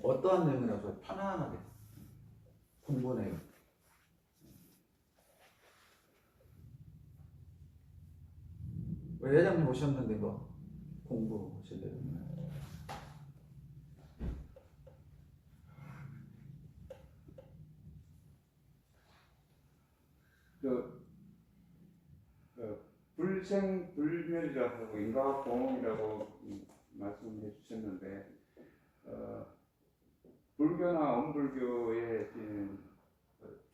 어떠한 내용이라도 편안하게 공부 내용. 회장님 오셨는데 뭐 공부하실래요? 불생불멸이라고 인과공이라고 말씀해 주셨는데 불교나 원불교의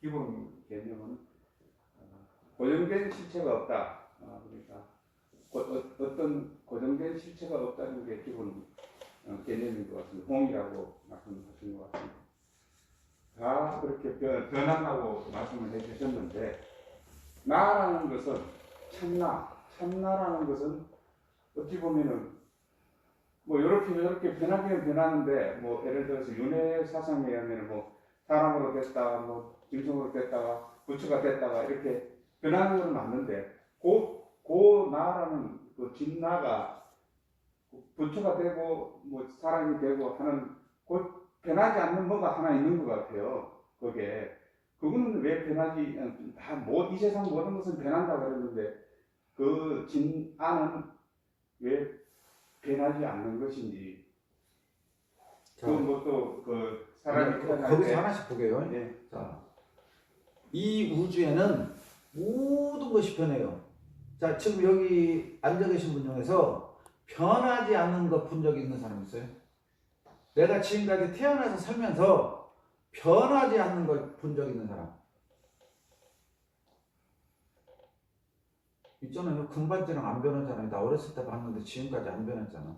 기본 개념은 고정된 실체가 없다. 그러니까 어떤 고정된 실체가 없다는 게 기본 개념인 것 같습니다. 공이라고 말씀하신 것 같습니다. 다 그렇게 변한다고 말씀을 해주셨는데 나라는 것은 참나라는 것은 어찌 보면은 뭐 이렇게 변하기는 변하는데 뭐 예를 들어서 윤회 사상에 의하면 뭐 사람으로 됐다가 뭐 짐승으로 됐다가 부처가 됐다가 이렇게 변하는 건 맞는데 그 나라는 그 진나가 부처가 되고 뭐 사람이 되고 하는 그 변하지 않는 뭐가 하나 있는 것 같아요. 그거는 왜 변하지 이 세상 모든 것은 변한다고 그러는데 그 진아는 왜 변하지 않는 것인지 그 사람이 거기서 하나씩 보게요. 네. 자, 이 우주에는 모든 것이 변해요. 자, 지금 여기 앉아 계신 분 중에서 변하지 않는 것 본 적 있는 사람 있어요? 내가 지금까지 태어나서 살면서 변하지 않는 걸 본 적 있는 사람 있잖아요. 금반지랑 안 변하잖아요. 나 어렸을 때 봤는데 지금까지 안 변했잖아.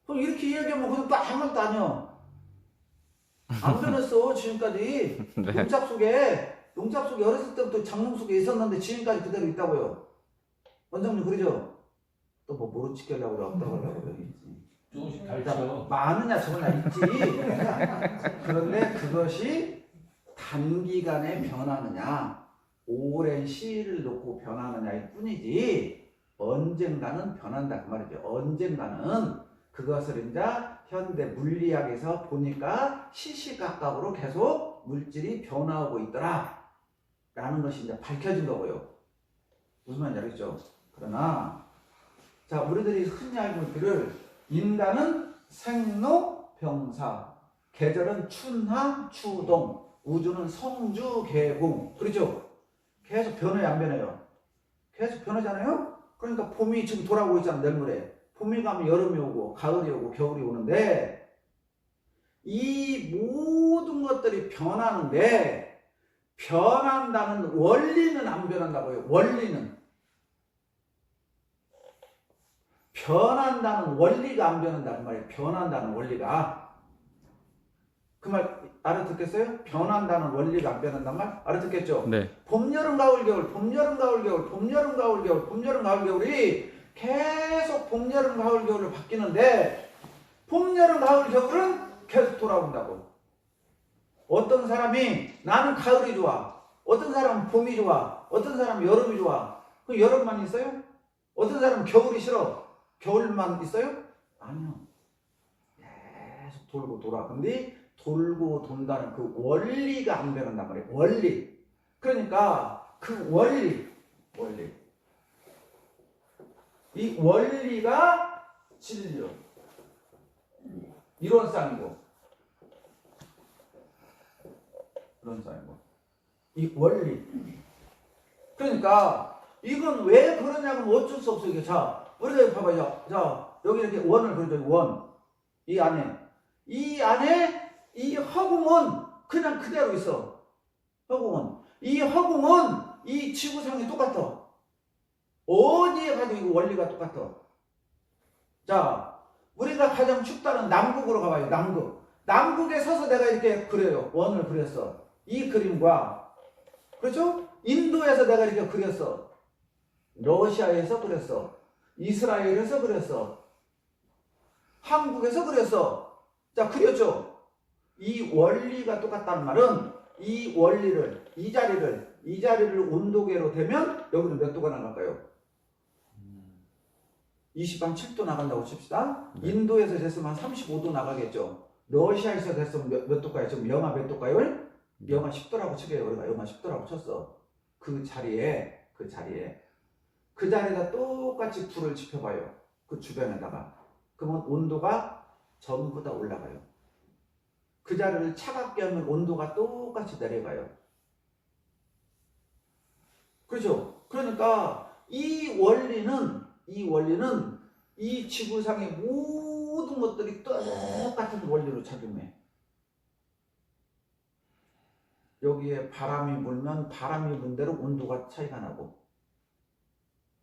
그럼 이렇게 이야기하면 그건 또 아무 말도 아니야. 안 변했어 지금까지. 네. 농잡 속에 어렸을 때부터 장롱 속에 있었는데 지금까지 그대로 있다고요. 원장님 그러죠? 또 뭐 모르치게 하려고 그래 어떡하려고 그래. 조금씩 달죠. 많으냐 적으냐 있지. 그런데 그것이 단기간에 변하느냐 오랜 시일을 놓고 변하느냐일 뿐이지 언젠가는 변한다 그 말이죠. 언젠가는 그것을 이제 현대 물리학에서 보니까 시시각각으로 계속 물질이 변화하고 있더라 라는 것이 이제 밝혀진 거고요. 무슨 말인지 알겠죠? 그러나 자 우리들이 흔히 알고 있기를 인간은 생로병사, 계절은 춘하, 추동, 우주는 성주, 개공. 그렇죠? 계속 변해요, 안 변해요? 계속 변하잖아요? 그러니까 봄이 지금 돌아오고 있잖아, 내일 모레. 봄이 가면 여름이 오고, 가을이 오고, 겨울이 오는데, 이 모든 것들이 변하는데, 변한다는 원리는 안 변한다고요, 원리는. 변한다는 원리가 안 변한다는 말이에요. 변한다는 원리가. 그 말 알아듣겠어요? 변한다는 원리가 안 변한다는 말 알아듣겠죠? 네. 봄, 여름, 가을, 겨울, 봄, 여름, 가을, 겨울, 봄, 여름, 가을, 겨울, 봄, 여름, 가을, 겨울이 계속 봄, 여름, 가을, 겨울로 바뀌는데 봄, 여름, 가을, 겨울은 계속 돌아온다고. 어떤 사람이 나는 가을이 좋아. 어떤 사람은 봄이 좋아. 어떤 사람은 여름이 좋아. 그 여름만 있어요? 어떤 사람은 겨울이 싫어. 겨울만 있어요? 아니요. 계속 돌고 돌아. 근데 돌고 돈다는 그 원리가 안 변한단 말이에요. 원리. 그러니까 그 원리. 이 원리가 진리요. 이론상이고. 이 원리. 그러니까 이건 왜 그러냐면 어쩔 수 없어요. 자, 우리가 봐봐요. 자, 여기 이렇게 원을 그려줘. 원. 이 안에 이 허공은 그냥 그대로 있어. 허공은. 이 허공은 이 지구상이 똑같아. 어디에 가도 이거 원리가 똑같아. 자, 우리가 가장 춥다는 남극으로 가봐요. 남극에 서서 내가 이렇게 그려요. 원을 그렸어. 이 그림과, 그렇죠? 인도에서 내가 이렇게 그렸어. 러시아에서 그렸어. 이스라엘에서 그렸어. 한국에서 그렸어. 자, 그렸죠? 이 원리가 똑같다는 말은 이 원리를, 이 자리를 온도계로 대면 여기는 몇 도가 나갈까요? 20한 7도 나간다고 칩시다. 네. 인도에서 쟀으면 한 35도 나가겠죠. 러시아에서 됐으면 몇 도까요? 지금 영하 몇 도까요? 영하 10도라고 치게요. 우리가 영하 10도라고 쳤어. 그 자리에다 똑같이 불을 지펴봐요. 그 주변에다가. 그러면 온도가 전부 다 올라가요. 그 자리를 차갑게 하면 온도가 똑같이 내려가요. 그렇죠? 그러니까 이 원리는 이 지구상의 모든 것들이 똑같은 원리로 작용해. 여기에 바람이 불면 바람이 부는 대로 온도가 차이가 나고,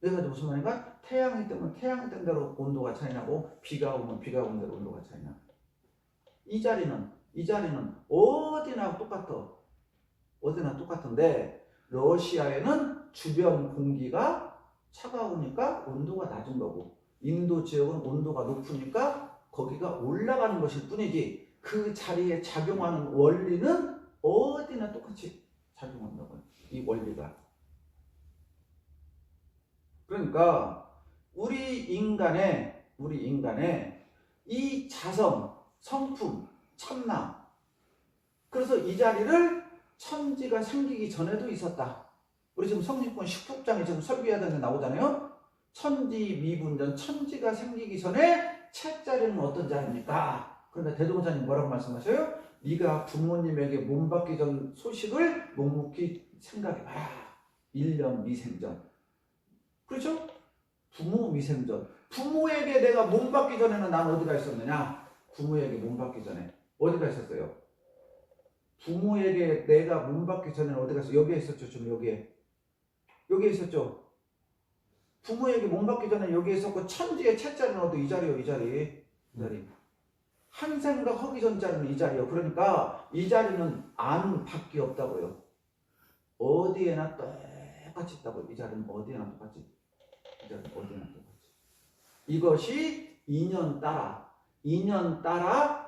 그래서 무슨 말인가? 태양이 뜨면 태양이 뜬 대로 온도가 차이 나고, 비가 오면 비가 오는 대로 온도가 차이 나. 이 자리는 어디나 똑같은데, 러시아에는 주변 공기가 차가우니까 온도가 낮은 거고, 인도 지역은 온도가 높으니까 거기가 올라가는 것일 뿐이지, 그 자리에 작용하는 원리는 어디나 똑같이 작용한다고요. 이 원리가. 그러니까 우리 인간의 이 자성, 성품, 참나, 그래서 이 자리를 천지가 생기기 전에도 있었다. 우리 지금 성신권 19장에 지금 설교하던 데 나오잖아요. 천지 미분전, 천지가 생기기 전에 첫자리는 어떤 자리입니까? 그런데 대종사님 뭐라고 말씀하셔요? 네가 부모님에게 몸 받기 전 소식을 묵묵히 생각해봐라. 1년 미생전. 그렇죠? 부모 미생전. 부모에게 내가 몸 받기 전에는 난 어디가 있었느냐? 부모에게 몸 받기 전에 어디가 있었어요? 부모에게 내가 몸 받기 전에는 어디가 있었어요? 여기에 있었죠. 지금 여기에 있었죠. 부모에게 몸 받기 전에 여기에 있었고, 천지의 첫자리는 어디? 이 자리요. 이 자리. 한 생각 하기 전 자리는 이 자리요. 그러니까 이 자리는 안 밖에 없다고요. 어디에나 똑같이 있다고요. 이 자리는 어디에나 똑같이. 이것이 인연 따라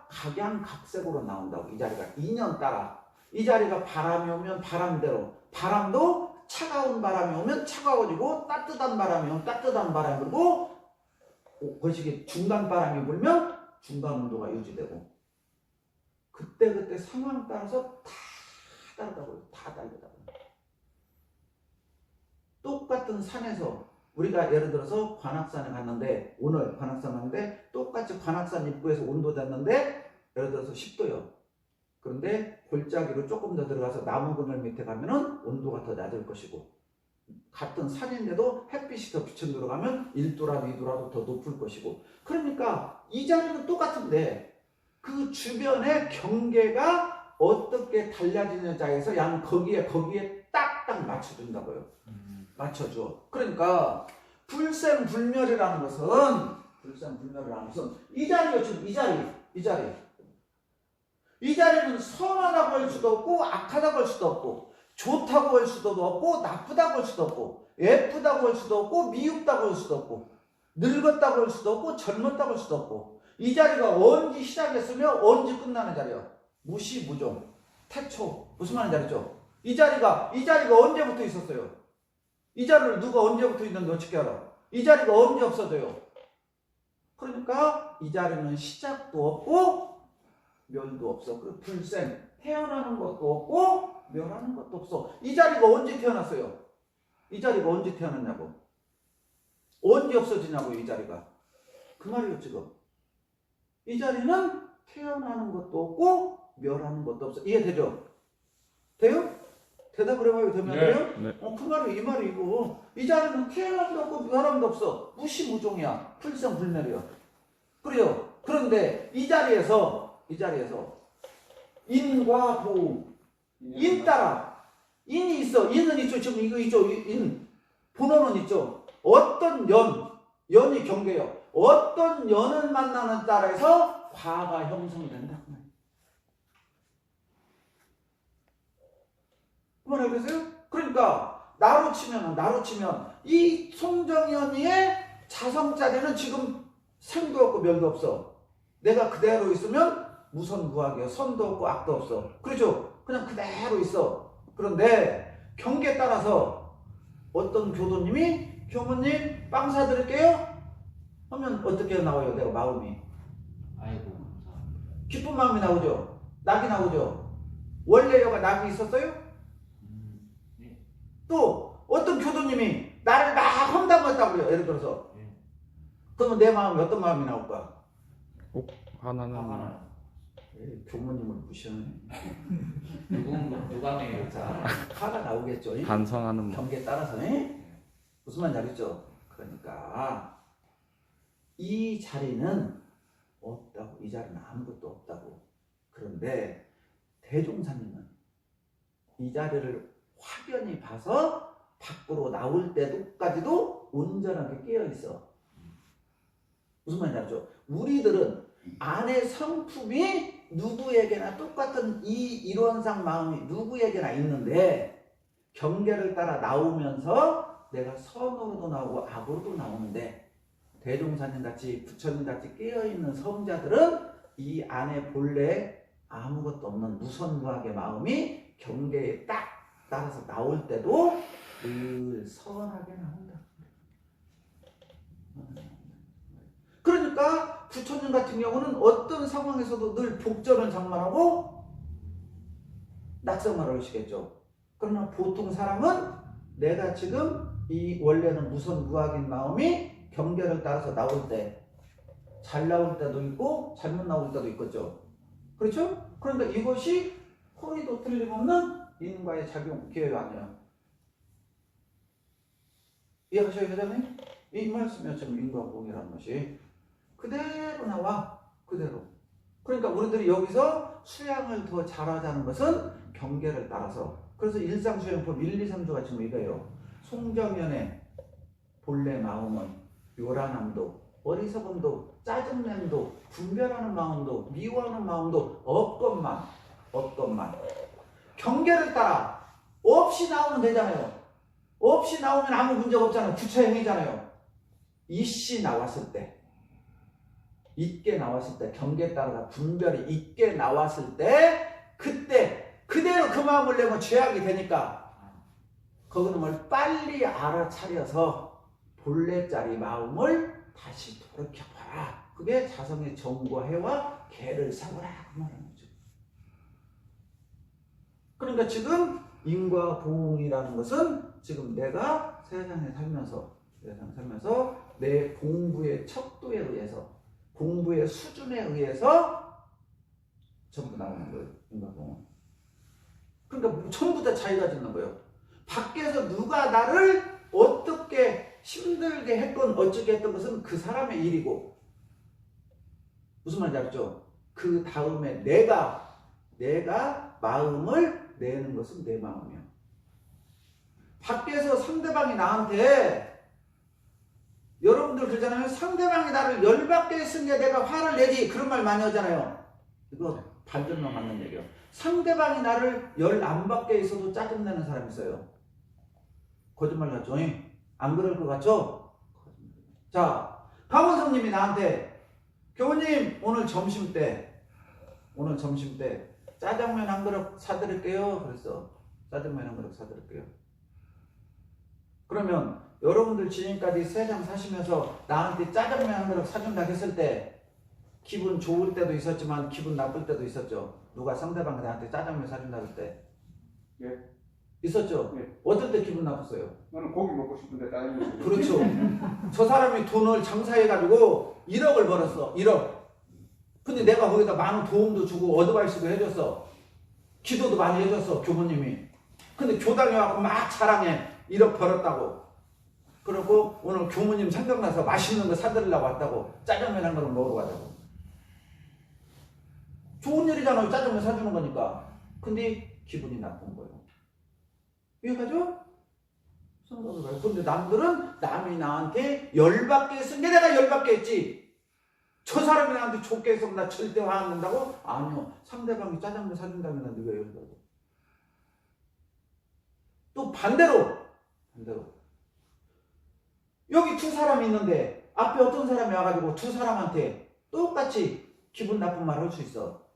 각양각색으로 나온다고. 이 자리가 인연 따라. 이 자리가 바람이 오면 바람대로, 바람도 차가운 바람이 오면 차가워지고, 따뜻한 바람이 오면 따뜻한 바람이 불고, 거시기 중간 바람이 불면 중간 온도가 유지되고, 그때 상황 따라서 다 다르다고요. 다 다르다고요. 똑같은 산에서 우리가 예를 들어서 관악산에 갔는데, 오늘 관악산 갔는데 똑같이 관악산 입구에서 온도 됐는데 예를 들어서 10도요. 그런데 골짜기로 조금 더 들어가서 나무 그늘 밑에 가면은 온도가 더 낮을 것이고, 같은 산인데도 햇빛이 더 비쳐 들어가면 1도라도 2도라도 더 높을 것이고, 그러니까 이 자리는 똑같은데 그 주변의 경계가 어떻게 달라지느냐에서 양 거기에 딱딱 맞춰준다고요. 맞춰줘. 그러니까 불생불멸이라는 것은 이 자리요. 지금 이 자리는 선하다고 할 수도 없고 악하다고 할 수도 없고, 좋다고 할 수도 없고 나쁘다고 할 수도 없고, 예쁘다고 할 수도 없고 미흡다고 할 수도 없고, 늙었다고 할 수도 없고 젊었다고 할 수도 없고, 이 자리가 언제 시작했으며 언제 끝나는 자리야. 무시무종, 태초. 무슨 말인지 알죠? 이 자리가 언제부터 있었어요? 이 자리를 누가 언제부터 있는지 어떻게 알아? 이 자리가 언제 없어져요? 그러니까 이 자리는 시작도 없고 멸도 없어. 그 불생, 태어나는 것도 없고 멸하는 것도 없어. 이 자리가 언제 태어났어요? 이 자리가 언제 태어났냐고. 언제 없어지냐고요. 이 자리가. 그 말이에요. 지금 이 자리는 태어나는 것도 없고 멸하는 것도 없어. 이해되죠? 돼요? 대답을 해봐요. 되면 돼요? 네. 그 말이 이 말이고, 이 자리는 태어남도 없고 멸함도 없어. 무시무종이야. 불생불멸이야. 그래요. 그런데 이 자리에서 인과 보음, 인 따라, 인이 있어. 인은 있죠. 지금 이거 있죠. 인. 본어는 있죠. 어떤 연이 경계요. 어떤 연을 만나는 따라서 과가 형성된다. 그 말 알겠어요? 그러니까 나로 치면 이 송정연이의 자성자리는 지금 생도 없고 멸도 없어. 내가 그대로 있으면 무선무악이야. 선도 없고 악도 없어. 그렇죠? 그냥 그대로 있어. 그런데 경계에 따라서 어떤 교도님이 교모님 빵 사드릴게요 하면 어떻게 나와요? 내가 마음이 아이고 감사합니다. 기쁜 마음이 나오죠. 낙이 나오죠. 원래 여가 낙이 있었어요? 네. 또 어떤 교도님이 나를 막 험담했다고 그래요. 예를 들어서. 네. 그러면 내 마음이 어떤 마음이 나올까? 하나는 교모님을 무시하네. 누가 매요? 자, 화가 나오겠죠. 반성하는 마음. 경계에 따라서. 무슨 말인지 알겠죠? 그러니까 이 자리는 없다고. 이 자리는 아무것도 없다고. 그런데 대종사님은 이 자리를 확연히 봐서 밖으로 나올 때도까지도 온전하게 깨어있어. 무슨 말인지 알죠? 우리들은 안의 성품이 누구에게나 똑같은 이 일원상 마음이 누구에게나 있는데 경계를 따라 나오면서 내가 선으로도 나오고 악으로도 나오는데 대종사님 같이 부처님 같이 깨어있는 성자들은 이 안에 본래 아무것도 없는 무선무학의 마음이 경계에 딱 따라서 나올 때도 늘 선하게 나온다. 그러니까 부처님 같은 경우는 어떤 상황에서도 늘 복전을 장만하고 낙성을 하시겠죠. 그러나 보통 사람은 내가 지금 이 원래는 무선무학인 마음이 경계를 따라서 나올 때 잘 나올 때도 있고 잘못 나올 때도 있겠죠. 그렇죠? 그러니까 이것이 코리도 틀림없는 인과의 작용 기회가 아니에요. 이해하셔요, 회장님? 이 말씀이 지금 인과공이라는 것이 그대로 나와. 그대로. 그러니까 우리들이 여기서 수양을 더 잘하자는 것은 경계를 따라서. 그래서 일상수양법 1, 2, 3조가 지금 이거예요. 송정연의 본래 마음은 요란함도 어리석음도 짜증냄도 분별하는 마음도 미워하는 마음도 없건만 경계를 따라 없이 나오면 되잖아요. 없이 나오면 아무 문제가 없잖아요. 부처행위잖아요. 이씨 나왔을 때 있게 나왔을 때 경계에 따라 분별이 있게 나왔을 때 그때 그대로 그 마음을 내면 죄악이 되니까 그놈을 빨리 알아차려서 본래짜리 마음을 다시 돌이켜봐라. 그게 자성의 정과 해와 개를 세워라 그 말하는 거죠. 그러니까 지금 인과 보응이라는 것은 지금 내가 세상에 살면서 내 공부의 척도에 의해서 공부의 수준에 의해서 전부 나오는 거예요. 인과 보응은. 그러니까 전부 다 자기가 짓는 거예요. 밖에서 누가 나를 어떻게 힘들게 했건 어쩌게 했던 것은 그 사람의 일이고 무슨 말인지 알죠? 그 다음에 내가 마음을 내는 것은 내 마음이야. 밖에서 상대방이 나한테 여러분들 그러잖아요. 상대방이 나를 열받게 했으니까 내가 화를 내지 그런 말 많이 하잖아요. 이거 반전만 맞는 얘기야. 상대방이 나를 열 안 받게 있어도 짜증내는 사람이 있어요. 거짓말 같죠? 안 그럴 것 같죠? 자, 강원성님이 나한테 교우님 오늘 점심 때 짜장면 한 그릇 사드릴게요. 그랬어. 짜장면 한 그릇 사드릴게요. 그러면 여러분들 지금까지 세상 사시면서 나한테 짜장면 한 그릇 사준다 했을 때 기분 좋을 때도 있었지만 기분 나쁠 때도 있었죠. 누가 상대방이 나한테 짜장면 사준다 할 때. 예. 있었죠? 예. 어떨 때 기분 나빴어요? 나는 고기 먹고 싶은데 짜장면. 그렇죠. 저 사람이 돈을 장사해가지고 1억을 벌었어. 1억. 근데 내가 거기다 많은 도움도 주고 어드바이스도 해줬어. 기도도 많이 해줬어. 교모님이. 근데 교당에 와서 막 자랑해. 1억 벌었다고. 그러고 오늘 교모님 생각나서 맛있는 거 사드리려고 왔다고. 짜장면 한 그릇 먹으러 가자고. 좋은 일이잖아요. 짜장면 사주는 거니까. 근데 기분이 나쁜 거예요. 이해가죠? 생각을 해요. 근데 남들은 남이 나한테 열받게 했으니 내가 열받게 했지. 저 사람이 나한테 좋게 해서 나 절대 화 안 낸다고? 아니요. 상대방이 짜장면 사준다면 난 네가 열받아. 또 반대로 여기 두 사람이 있는데 앞에 어떤 사람이 와가지고 두 사람한테 똑같이 기분 나쁜 말 할 수 있어.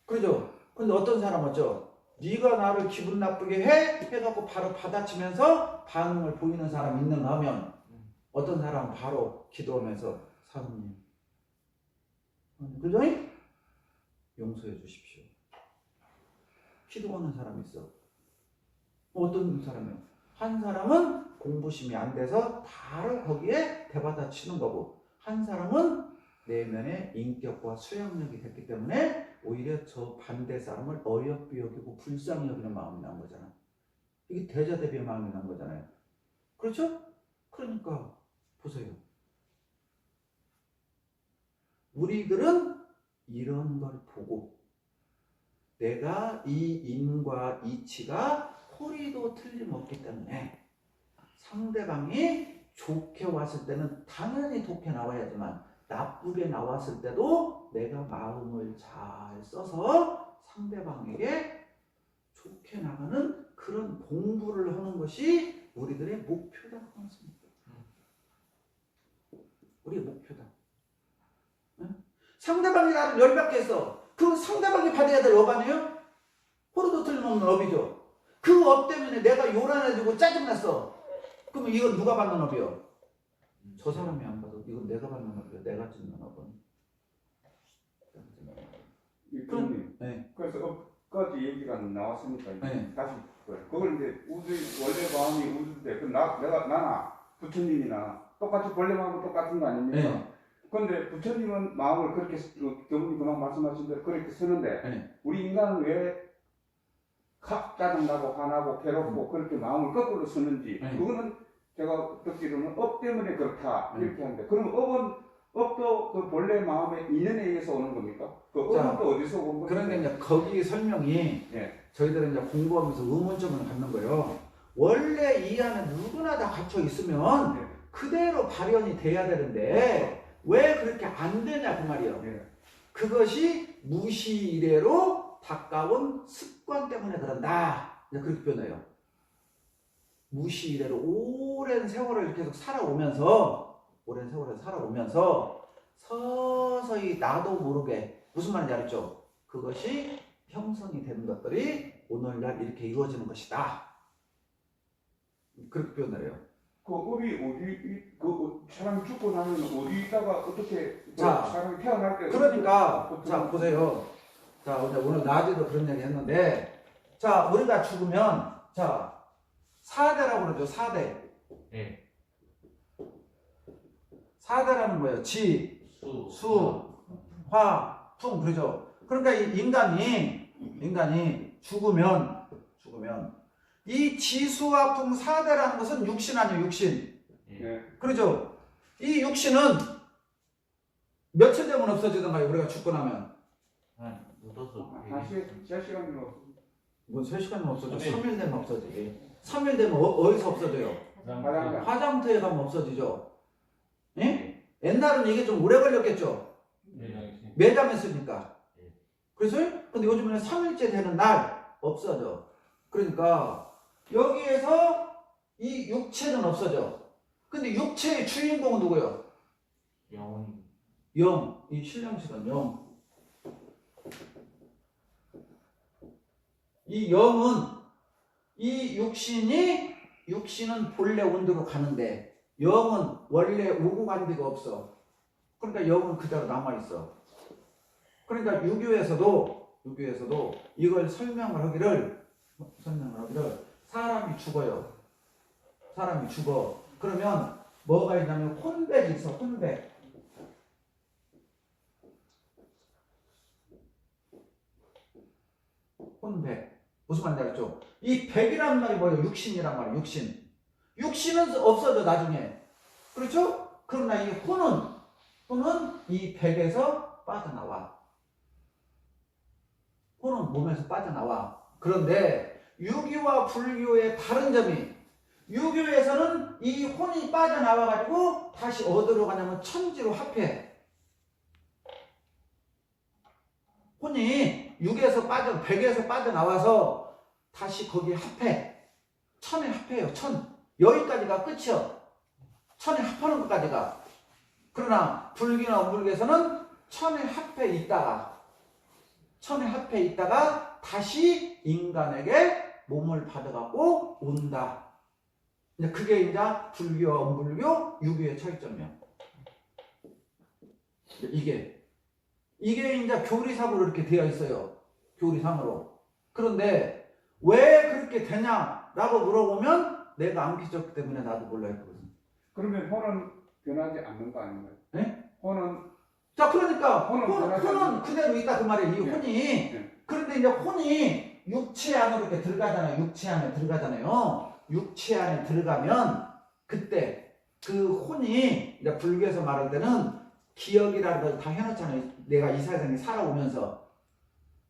그러죠? 근데 어떤 사람 어쩌? 네가 나를 기분 나쁘게 해갖고 바로 받아치면서 반응을 보이는 사람이 있는가 하면 어떤 사람은 바로 기도하면서 사모님 그죠? 용서해 주십시오. 기도하는 사람이 있어. 어떤 사람이요? 한 사람은 공부심이 안 돼서 바로 거기에 대받아 치는 거고, 한 사람은 내면의 인격과 수양력이 됐기 때문에 오히려 저 반대 사람을 어여삐 여기고 불쌍히 여기는 마음이 난 거잖아. 이게 대자대비의 마음이 난 거잖아요. 그렇죠? 그러니까 보세요. 우리들은 이런 걸 보고 내가 이 인과 이치가 코리도 틀림없기 때문에 상대방이 좋게 왔을 때는 당연히 좋게 나와야지만 나쁘게 나왔을 때도 내가 마음을 잘 써서 상대방에게 좋게 나가는 그런 공부를 하는 것이 우리들의 목표라고 하습니다. 우리의 목표다. 응? 상대방이 나를 열받게 했어. 그건 상대방이 받아야 될 업 아니에요? 호로도 틀림없는 업이죠. 그 업 때문에 내가 요란해지고 짜증났어. 그러면 이건 누가 받는 업이요? 저 사람이 안 받아. 이건 내가 받는 업이요. 내가 짓는 업은. 그럼, 네. 그래서 업까지 얘기가 나왔으니까 네. 다시 그걸 이제 우리 원래 마음이 우주인데 그 나나 부처님이나 똑같이 본래 마음은 똑같은 거 아닙니까? 네. 그런데 부처님은 마음을 그렇게 교수님 그만 말씀하신 대로 그렇게 쓰는데 네. 우리 인간은 왜 짜증나고 화나고 괴롭고 그렇게 마음을 거꾸로 쓰는지 네. 그거는 제가 듣기로는 업 때문에 그렇다 네. 이렇게 하는데 그럼 업도 그 본래 마음의 인연에 의해서 오는 겁니까? 그 업은 또 어디서 온 겁니까? 그런데 이제 거기 설명이 저희들은 이제 공부하면서 의문점을 갖는 거예요. 원래 이 안에 누구나 다 갇혀 있으면 그대로 발현이 돼야 되는데 왜 그렇게 안 되냐 그 말이에요. 그것이 무시 이래로 가까운 습관 때문에 그런다. 그렇게 표현해요. 무시 이래로 오랜 세월을 계속 살아오면서 서서히 나도 모르게 무슨 말인지 알았죠? 그것이 형성이 되는 것들이 오늘날 이렇게 이루어지는 것이다. 그렇게 표현을 해요. 그 업이 그 사람이 죽고 나면 어디다가 어떻게 자, 사람이 태어날 때 그러니까 자 보세요. 자 오늘 낮에도 그런 얘기 했는데 자 우리가 죽으면 자 4대라고 그러죠. 4대. 네. 4대라는 거예요. 지, 수, 화, 풍 그러죠. 그러니까 이 인간이 죽으면 이 지수와 풍 4대라는 것은 육신 아니에요. 육신. 그러죠. 이 육신은 며칠 되면 없어지던가요? 우리가 죽고 나면 묻어서 한 3시간이면 뭐 3시간이면 없어져. 3일 되면 없어지지. 3일 되면 어디서 없어져요? 화장터에 가면 없어지죠. 예? 옛날은 이게 좀 오래 걸렸겠죠. 매장했으니까. 그래서 근데 요즘에는 3일째 되는 날 없어져. 그러니까 여기에서 이 육체는 없어져. 근데 육체의 주인공은 누구예요? 영. 이 신령실은 영. 이 영은 이 육신은 본래 온도로 가는데 영은 원래 오고 간 데가 없어. 그러니까 영은 그대로 남아있어. 그러니까 유교에서도 이걸 설명을 하기를 사람이 죽어요. 사람이 죽어. 그러면 뭐가 있냐면 혼백이 있어. 혼백. 무슨 말인지 알죠? 이 백이란 말이 뭐예요? 육신이란 말이에요. 육신은 없어져 나중에. 그렇죠? 그러나 이 혼은 이 백에서 빠져나와. 혼은 몸에서 빠져나와. 그런데 유교와 불교의 다른 점이 유교에서는 이 혼이 빠져나와가지고 다시 어디로 가냐면 천지로 합해. 혼이 백에서 빠져나와서 다시 거기에 합해. 천에 합해요. 여기까지가 끝이요. 천에 합하는 것까지가. 그러나 불교나 불교에서는 천에 합해 있다가 다시 인간에게 몸을 받아갖고 온다. 그게 이제 불교와 원불교, 유교의 차이점이야. 이게 이제 교리상으로 이렇게 되어 있어요. 교리상으로. 그런데 왜 그렇게 되냐라고 물어보면 내가 안 빚었기 때문에 나도 몰라 했거든. 그러면 혼은 변하지 않는 거 아닌가요? 네? 혼은 자, 그러니까 혼은 변하지 혼은 그대로 있다 그 말이에요. 이 네. 혼이. 네. 그런데 이제 혼이 육체 안으로 이렇게 들어가잖아요. 육체 안에 들어가잖아요. 육체 안에 들어가면 그때 그 혼이 이제 불교에서 말할 때는 기억이라는 걸 다 해놓잖아요. 내가 이 세상에 살아오면서.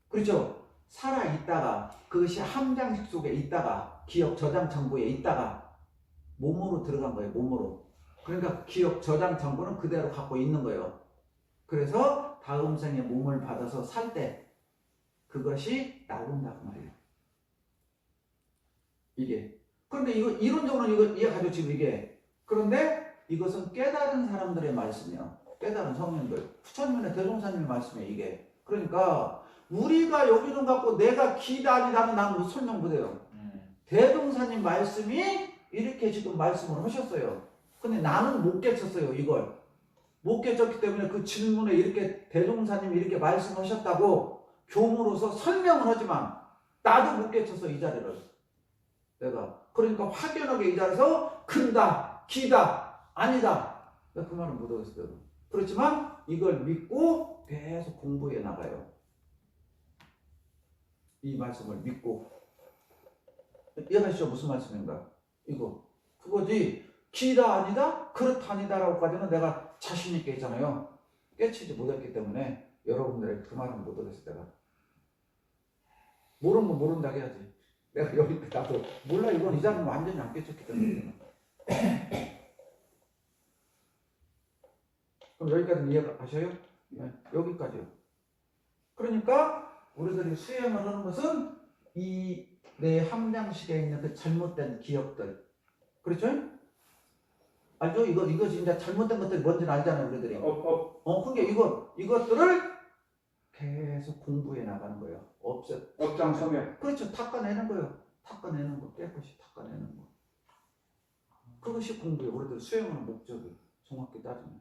그렇죠? 살아있다가 그것이 함장식 속에 있다가 기억 저장 창고에 있다가 몸으로 들어간 거예요. 몸으로. 그러니까 기억 저장 창고는 그대로 갖고 있는 거예요. 그래서 다음 생에 몸을 받아서 살 때 그것이 나온다 그 말이에요. 이게. 그런데 이거 이론적으로는 이거 이해가죠 지금 이게. 그런데 이것은 깨달은 사람들의 말씀이야. 깨달은 성령들. 부처님의 대종사님의 말씀이에요 이게. 그러니까 우리가 여기는 갖고 내가 기다 아니다는 나는 뭐 설명 못해요. 대종사님 말씀이 이렇게 지금 말씀을 하셨어요. 근데 나는 못 깨쳤어요 이걸. 못 깨쳤기 때문에 그 질문에 이렇게 대종사님이 이렇게 말씀하셨다고 교무로서 설명을 하지만 나도 못 깨쳤어 이 자리를. 내가. 그러니까 확연하게 이 자리에서 큰다, 기다, 아니다. 내가 그 말은 못하겠어요. 그렇지만 이걸 믿고 계속 공부해 나가요. 이 말씀을 믿고. 이해가시죠? 무슨 말씀인가? 이거. 그거지. 기다 아니다? 그렇다 아니다라고까지는 내가 자신있게 했잖아요. 깨치지 못했기 때문에 여러분들에게 그 말은 못하겠어 내가. 모르는 건 모른다고 해야지. 내가 여기 나도 몰라 이건 이 사람은 완전히 안 깨쳤기 때문에. 그럼 여기까지는 이해가셔요? 네, 여기까지요. 그러니까 우리들이 수행을 하는 것은 이 내 함장식에 있는 그 잘못된 기억들. 그렇죠? 알죠? 이거 진짜 잘못된 것들이 뭔지는 알잖아요, 우리들이. 그러니까 이것들을 계속 공부해 나가는 거예요. 업장 소멸. 그렇죠. 닦아내는 거예요. 닦아내는 거, 깨끗이 닦아내는 거. 그것이 공부예요. 우리들 수행하는 목적이 정확히 따지면.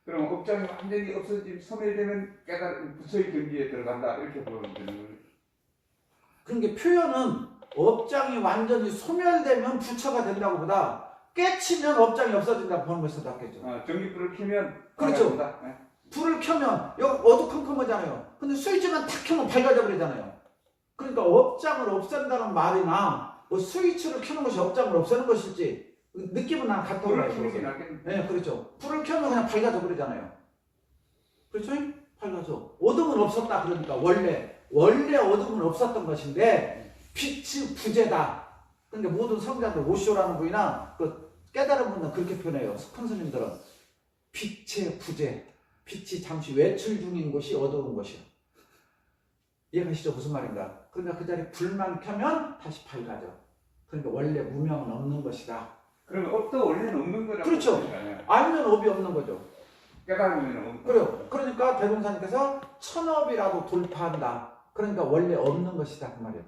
그럼 업장이 완전히 없어지면 소멸되면 깨달은 부처의 경지에 들어간다 이렇게 보면 되는 거예요. 그러니까 표현은 업장이 완전히 소멸되면 부처가 된다고 보다 깨치면 업장이 없어진다고 보는 것이 더 낫겠죠. 전기불을 켜면 그렇죠. 네. 불을 켜면 여기 어두컴컴하잖아요. 근데 스위치만 탁 켜면 밝아져 버리잖아요. 그러니까 업장을 없앤다는 말이나 뭐 스위치를 켜는 것이 업장을 없애는 것일지 느낌은 난 같다고 불을 봐요. 켜는 게 낫겠네. 네, 그렇죠. 불을 켜면 그냥 밝아져 버리잖아요. 그렇죠? 밝아져. 어둠은 없었다. 그러니까 원래 어둠은 없었던 것인데 빛이 부재다. 그러니까 모든 성자들 오쇼라는 분이나 그 깨달은 분들은 그렇게 표현해요. 큰 스님들은 빛의 부재. 빛이 잠시 외출 중인 곳이 어두운 것이요. 이해가시죠? 무슨 말인가? 그러니까 그 자리에 불만 켜면 다시 밝아져. 그러니까 원래 무명은 없는 것이다. 그러면 업도 원래는 없는 거라고. 그렇죠. 보니까요. 알면 업이 없는 거죠. 깨달으면 없는 그래요. 그러니까 대종사님께서 천업이라도 돌파한다. 그러니까 원래 없는 것이다 그 말이에요.